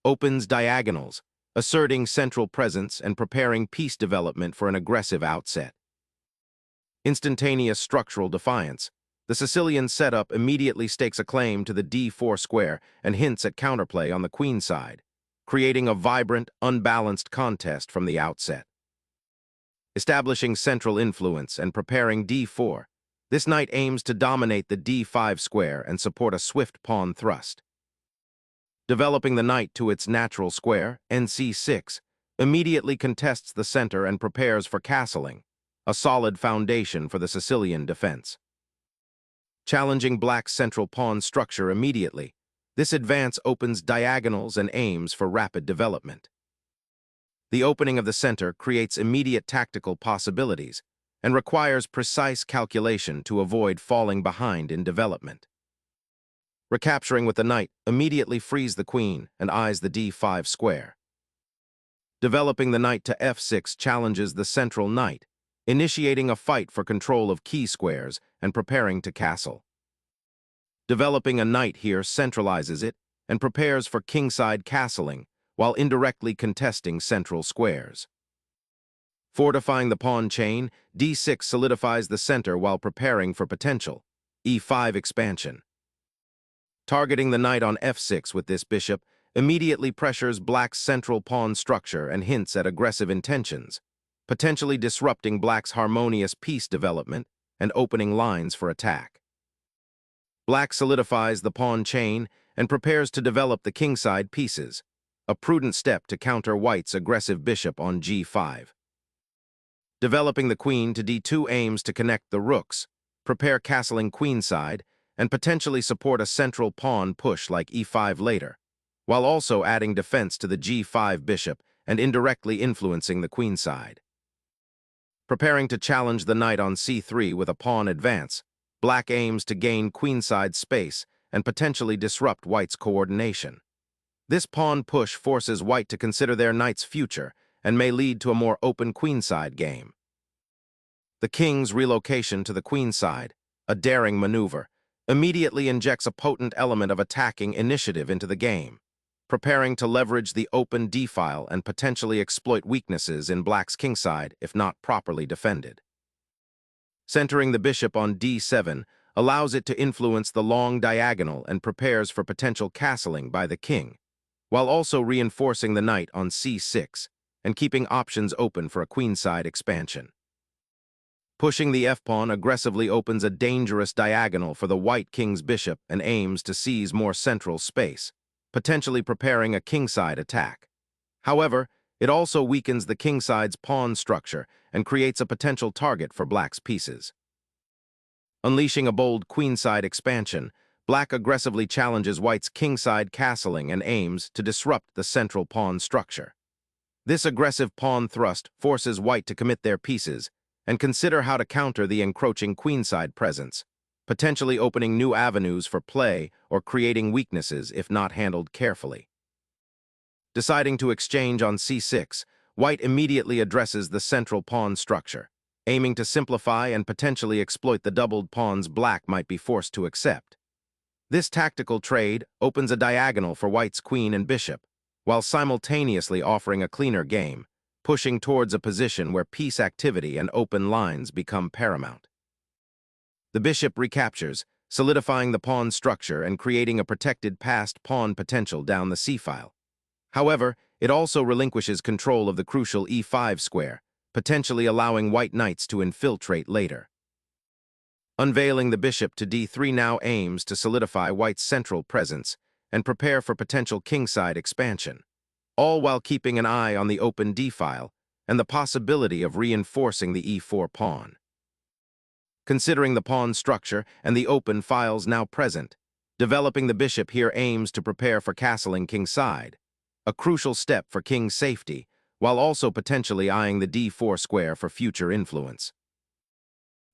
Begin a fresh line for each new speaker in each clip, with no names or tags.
opens diagonals, asserting central presence and preparing piece development for an aggressive outset. Instantaneous structural defiance. The Sicilian setup immediately stakes a claim to the d4 square and hints at counterplay on the queen side, creating a vibrant, unbalanced contest from the outset. Establishing central influence and preparing d4, this knight aims to dominate the d5 square and support a swift pawn thrust. Developing the knight to its natural square, nc6, immediately contests the center and prepares for castling, a solid foundation for the Sicilian defense. Challenging black's central pawn structure immediately, this advance opens diagonals and aims for rapid development. The opening of the center creates immediate tactical possibilities and requires precise calculation to avoid falling behind in development. Recapturing with the knight immediately frees the queen and eyes the d5 square. Developing the knight to f6 challenges the central knight, initiating a fight for control of key squares and preparing to castle. Developing a knight here centralizes it and prepares for kingside castling while indirectly contesting central squares. Fortifying the pawn chain, d6 solidifies the center while preparing for potential e5 expansion. Targeting the knight on f6 with this bishop immediately pressures black's central pawn structure and hints at aggressive intentions, potentially disrupting black's harmonious piece development and opening lines for attack. Black solidifies the pawn chain and prepares to develop the kingside pieces, a prudent step to counter white's aggressive bishop on g5. Developing the queen to d2 aims to connect the rooks, prepare castling queenside, and potentially support a central pawn push like e5 later, while also adding defense to the g5 bishop and indirectly influencing the queenside. Preparing to challenge the knight on c3 with a pawn advance, black aims to gain queenside space and potentially disrupt white's coordination. This pawn push forces white to consider their knight's future and may lead to a more open queenside game. The king's relocation to the queenside, a daring maneuver, immediately injects a potent element of attacking initiative into the game, preparing to leverage the open d-file and potentially exploit weaknesses in black's kingside if not properly defended. Centering the bishop on d7 allows it to influence the long diagonal and prepares for potential castling by the king, while also reinforcing the knight on c6 and keeping options open for a queenside expansion. Pushing the f-pawn aggressively opens a dangerous diagonal for the white king's bishop and aims to seize more central space, potentially preparing a kingside attack. However, it also weakens the kingside's pawn structure and creates a potential target for black's pieces. Unleashing a bold queenside expansion, black aggressively challenges white's kingside castling and aims to disrupt the central pawn structure. This aggressive pawn thrust forces white to commit their pieces and consider how to counter the encroaching queenside presence, potentially opening new avenues for play or creating weaknesses if not handled carefully. Deciding to exchange on c6, white immediately addresses the central pawn structure, aiming to simplify and potentially exploit the doubled pawns black might be forced to accept. This tactical trade opens a diagonal for white's queen and bishop, while simultaneously offering a cleaner game, pushing towards a position where piece activity and open lines become paramount. The bishop recaptures, solidifying the pawn structure and creating a protected passed pawn potential down the c-file. However, it also relinquishes control of the crucial e5 square, potentially allowing white knights to infiltrate later. Unveiling the bishop to d3 now aims to solidify white's central presence and prepare for potential kingside expansion, all while keeping an eye on the open d-file and the possibility of reinforcing the e4 pawn. Considering the pawn structure and the open files now present, developing the bishop here aims to prepare for castling kingside, a crucial step for king's safety, while also potentially eyeing the d4 square for future influence.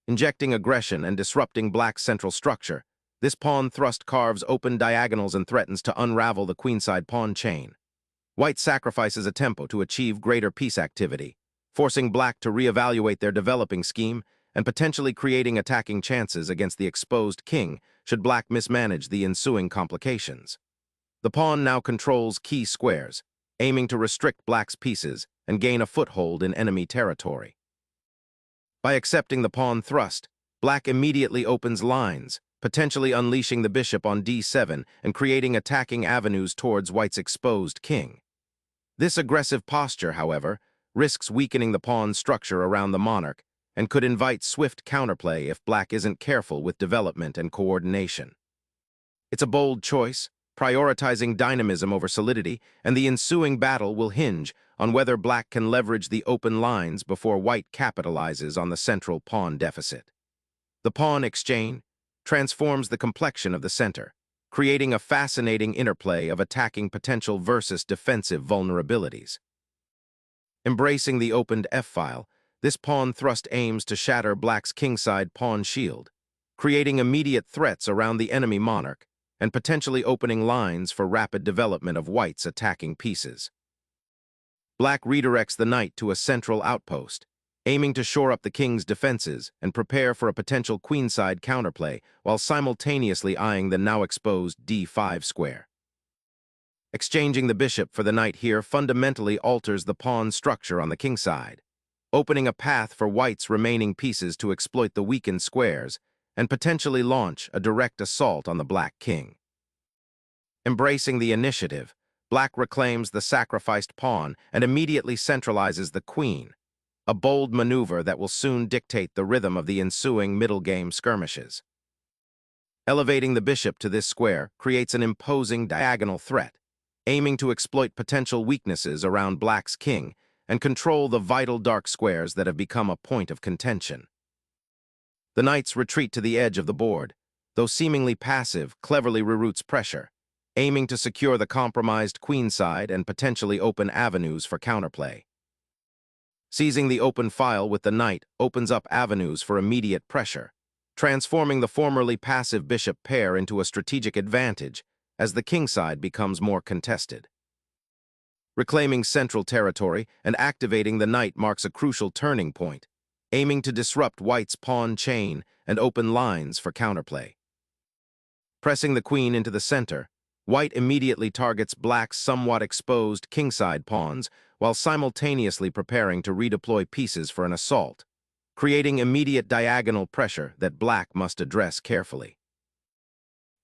Injecting aggression and disrupting black's central structure, this pawn thrust carves open diagonals and threatens to unravel the queenside pawn chain. White sacrifices a tempo to achieve greater piece activity, forcing black to reevaluate their developing scheme and potentially creating attacking chances against the exposed king should black mismanage the ensuing complications. The pawn now controls key squares, aiming to restrict black's pieces and gain a foothold in enemy territory. By accepting the pawn thrust, black immediately opens lines, potentially unleashing the bishop on d7 and creating attacking avenues towards white's exposed king. This aggressive posture, however, risks weakening the pawn's structure around the monarch and could invite swift counterplay if black isn't careful with development and coordination. It's a bold choice, prioritizing dynamism over solidity, and the ensuing battle will hinge on whether black can leverage the open lines before white capitalizes on the central pawn deficit. The pawn exchange transforms the complexion of the center, creating a fascinating interplay of attacking potential versus defensive vulnerabilities. Embracing the opened f-file, this pawn thrust aims to shatter black's kingside pawn shield, creating immediate threats around the enemy monarch and potentially opening lines for rapid development of white's attacking pieces. Black redirects the knight to a central outpost, aiming to shore up the king's defenses and prepare for a potential queenside counterplay while simultaneously eyeing the now exposed d5 square. Exchanging the bishop for the knight here fundamentally alters the pawn structure on the kingside, opening a path for white's remaining pieces to exploit the weakened squares and potentially launch a direct assault on the black king. Embracing the initiative, black reclaims the sacrificed pawn and immediately centralizes the queen, a bold maneuver that will soon dictate the rhythm of the ensuing middle-game skirmishes. Elevating the bishop to this square creates an imposing diagonal threat, aiming to exploit potential weaknesses around black's king and control the vital dark squares that have become a point of contention. The knights retreat to the edge of the board, though seemingly passive, cleverly reroutes pressure, aiming to secure the compromised queenside and potentially open avenues for counterplay. Seizing the open file with the knight opens up avenues for immediate pressure, transforming the formerly passive bishop pair into a strategic advantage as the kingside becomes more contested. Reclaiming central territory and activating the knight marks a crucial turning point, aiming to disrupt white's pawn chain and open lines for counterplay. Pressing the queen into the center, white immediately targets black's somewhat exposed kingside pawns while simultaneously preparing to redeploy pieces for an assault, creating immediate diagonal pressure that black must address carefully.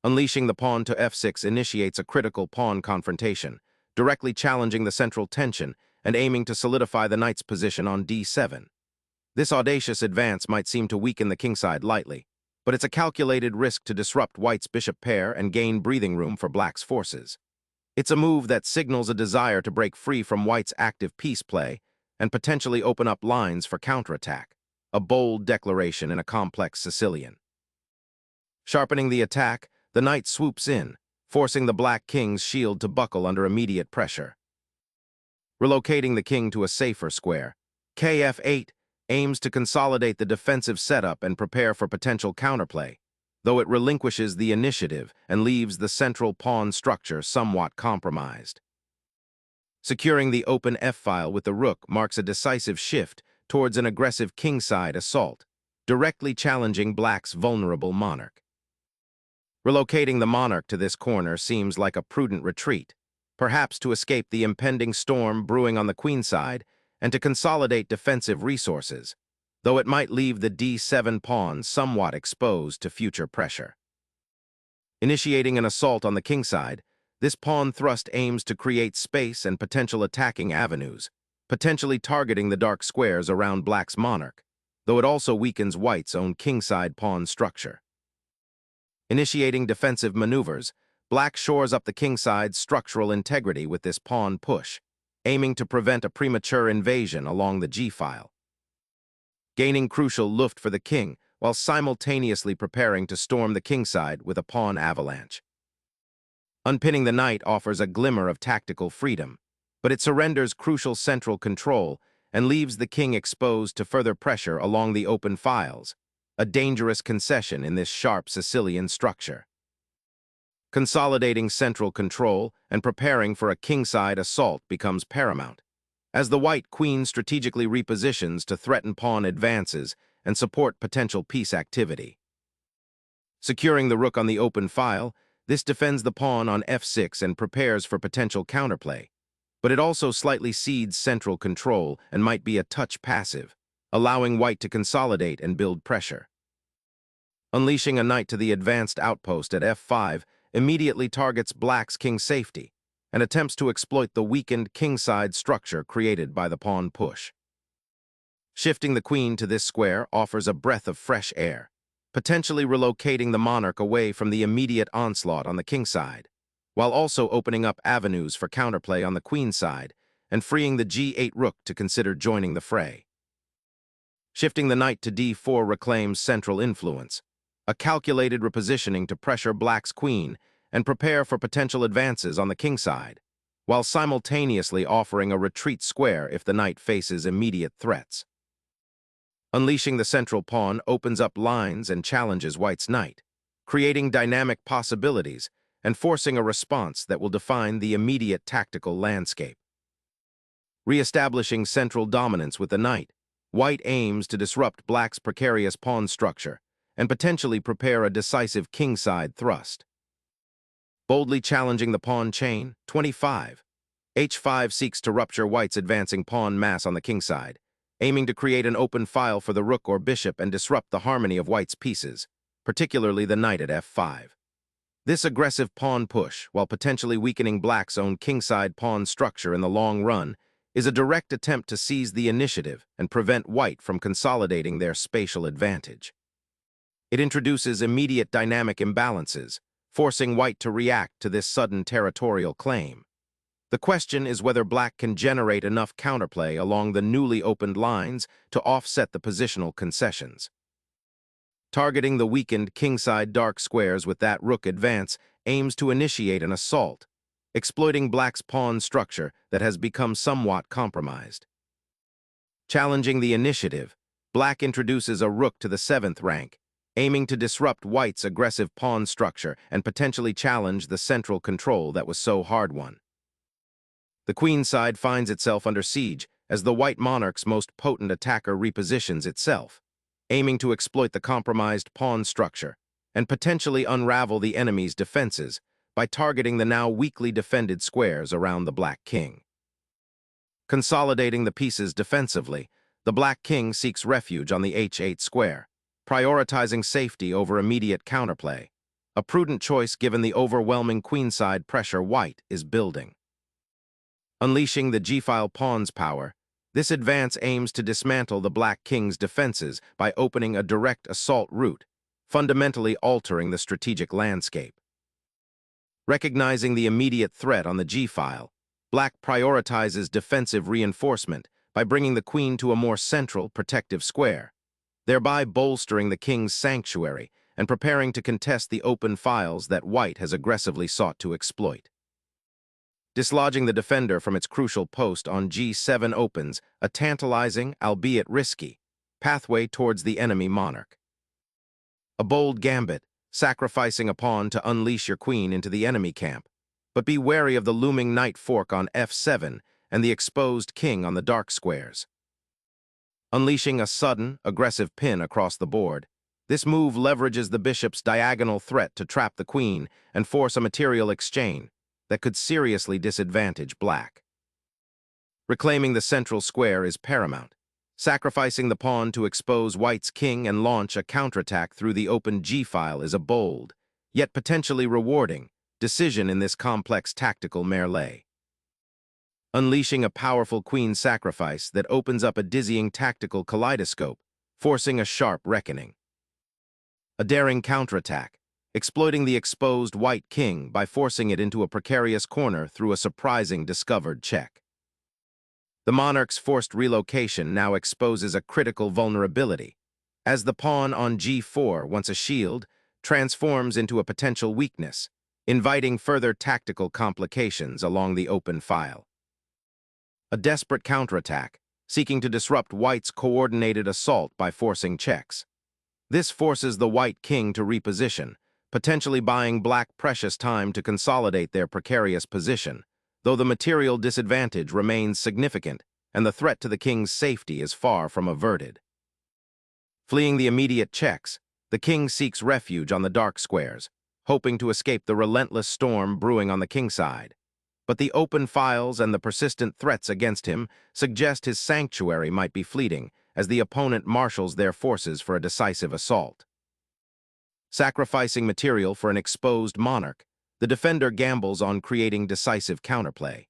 Unleashing the pawn to f6 initiates a critical pawn confrontation, directly challenging the central tension and aiming to solidify the knight's position on d7. This audacious advance might seem to weaken the kingside lightly, but it's a calculated risk to disrupt white's bishop pair and gain breathing room for black's forces. It's a move that signals a desire to break free from white's active piece play and potentially open up lines for counterattack, a bold declaration in a complex Sicilian. Sharpening the attack, the knight swoops in, forcing the black king's shield to buckle under immediate pressure. Relocating the king to a safer square, kf8 aims to consolidate the defensive setup and prepare for potential counterplay, though it relinquishes the initiative and leaves the central pawn structure somewhat compromised. Securing the open f-file with the rook marks a decisive shift towards an aggressive kingside assault, directly challenging black's vulnerable monarch. Relocating the monarch to this corner seems like a prudent retreat, perhaps to escape the impending storm brewing on the queenside and to consolidate defensive resources, though it might leave the d7 pawn somewhat exposed to future pressure. Initiating an assault on the kingside, this pawn thrust aims to create space and potential attacking avenues, potentially targeting the dark squares around black's monarch, though it also weakens white's own kingside pawn structure. Initiating defensive maneuvers, black shores up the kingside's structural integrity with this pawn push, aiming to prevent a premature invasion along the g-file. Gaining crucial luft for the king while simultaneously preparing to storm the kingside with a pawn avalanche. Unpinning the knight offers a glimmer of tactical freedom, but it surrenders crucial central control and leaves the king exposed to further pressure along the open files, a dangerous concession in this sharp Sicilian structure. Consolidating central control and preparing for a kingside assault becomes paramount, as the white queen strategically repositions to threaten pawn advances and support potential piece activity. Securing the rook on the open file, This defends the pawn on f6 and prepares for potential counterplay, but it also slightly cedes central control and might be a touch passive, allowing white to consolidate and build pressure. Unleashing a knight to the advanced outpost at f5 immediately targets black's king safety and attempts to exploit the weakened kingside structure created by the pawn push. Shifting the queen to this square offers a breath of fresh air, potentially relocating the monarch away from the immediate onslaught on the king side, while also opening up avenues for counterplay on the queen side and freeing the g8 rook to consider joining the fray. Shifting the knight to d4 reclaims central influence, a calculated repositioning to pressure black's queen and prepare for potential advances on the king side, while simultaneously offering a retreat square if the knight faces immediate threats. Unleashing the central pawn opens up lines and challenges white's knight, creating dynamic possibilities and forcing a response that will define the immediate tactical landscape. Re-establishing central dominance with the knight, white aims to disrupt black's precarious pawn structure and potentially prepare a decisive kingside thrust. Boldly challenging the pawn chain, 25. h5 seeks to rupture white's advancing pawn mass on the kingside, aiming to create an open file for the rook or bishop and disrupt the harmony of white's pieces, particularly the knight at f5. This aggressive pawn push, while potentially weakening black's own kingside pawn structure in the long run, is a direct attempt to seize the initiative and prevent white from consolidating their spatial advantage. It introduces immediate dynamic imbalances, forcing white to react to this sudden territorial claim. The question is whether black can generate enough counterplay along the newly opened lines to offset the positional concessions. Targeting the weakened kingside dark squares with that rook advance aims to initiate an assault, exploiting black's pawn structure that has become somewhat compromised. Challenging the initiative, black introduces a rook to the 7th rank, aiming to disrupt white's aggressive pawn structure and potentially challenge the central control that was so hard-won. The queen side finds itself under siege as the white monarch's most potent attacker repositions itself, aiming to exploit the compromised pawn structure and potentially unravel the enemy's defenses by targeting the now weakly defended squares around the black king. Consolidating the pieces defensively, the black king seeks refuge on the h8 square, prioritizing safety over immediate counterplay, a prudent choice given the overwhelming queenside pressure white is building. Unleashing the g-file pawn's power, this advance aims to dismantle the black king's defenses by opening a direct assault route, fundamentally altering the strategic landscape. Recognizing the immediate threat on the g-file, black prioritizes defensive reinforcement by bringing the queen to a more central, protective square, thereby bolstering the king's sanctuary and preparing to contest the open files that white has aggressively sought to exploit. Dislodging the defender from its crucial post on g7 opens a tantalizing, albeit risky, pathway towards the enemy monarch. A bold gambit, sacrificing a pawn to unleash your queen into the enemy camp, but be wary of the looming knight fork on f7 and the exposed king on the dark squares. Unleashing a sudden, aggressive pin across the board, this move leverages the bishop's diagonal threat to trap the queen and force a material exchange that could seriously disadvantage black. Reclaiming the central square is paramount, sacrificing the pawn to expose white's king and launch a counterattack through the open g-file is a bold, yet potentially rewarding, decision in this complex tactical melee. Unleashing a powerful queen sacrifice that opens up a dizzying tactical kaleidoscope, forcing a sharp reckoning. A daring counterattack, exploiting the exposed white king by forcing it into a precarious corner through a surprising discovered check. The monarch's forced relocation now exposes a critical vulnerability, as the pawn on g4, once a shield, transforms into a potential weakness, inviting further tactical complications along the open file. A desperate counterattack, seeking to disrupt white's coordinated assault by forcing checks. This forces the white king to reposition, potentially buying black precious time to consolidate their precarious position, though the material disadvantage remains significant and the threat to the king's safety is far from averted. Fleeing the immediate checks, the king seeks refuge on the dark squares, hoping to escape the relentless storm brewing on the kingside. But the open files and the persistent threats against him suggest his sanctuary might be fleeting as the opponent marshals their forces for a decisive assault. Sacrificing material for an exposed monarch, the defender gambles on creating decisive counterplay.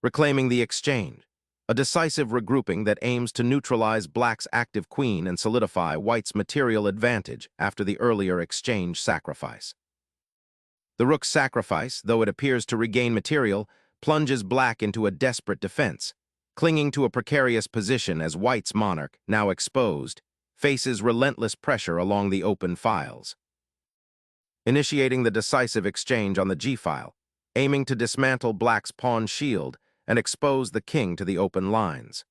Reclaiming the exchange, a decisive regrouping that aims to neutralize Black's active queen and solidify White's material advantage after the earlier exchange sacrifice. The rook's sacrifice, though it appears to regain material, plunges Black into a desperate defense, clinging to a precarious position as White's monarch, now exposed, faces relentless pressure along the open files. Initiating the decisive exchange on the g-file, aiming to dismantle Black's pawn shield and expose the king to the open lines.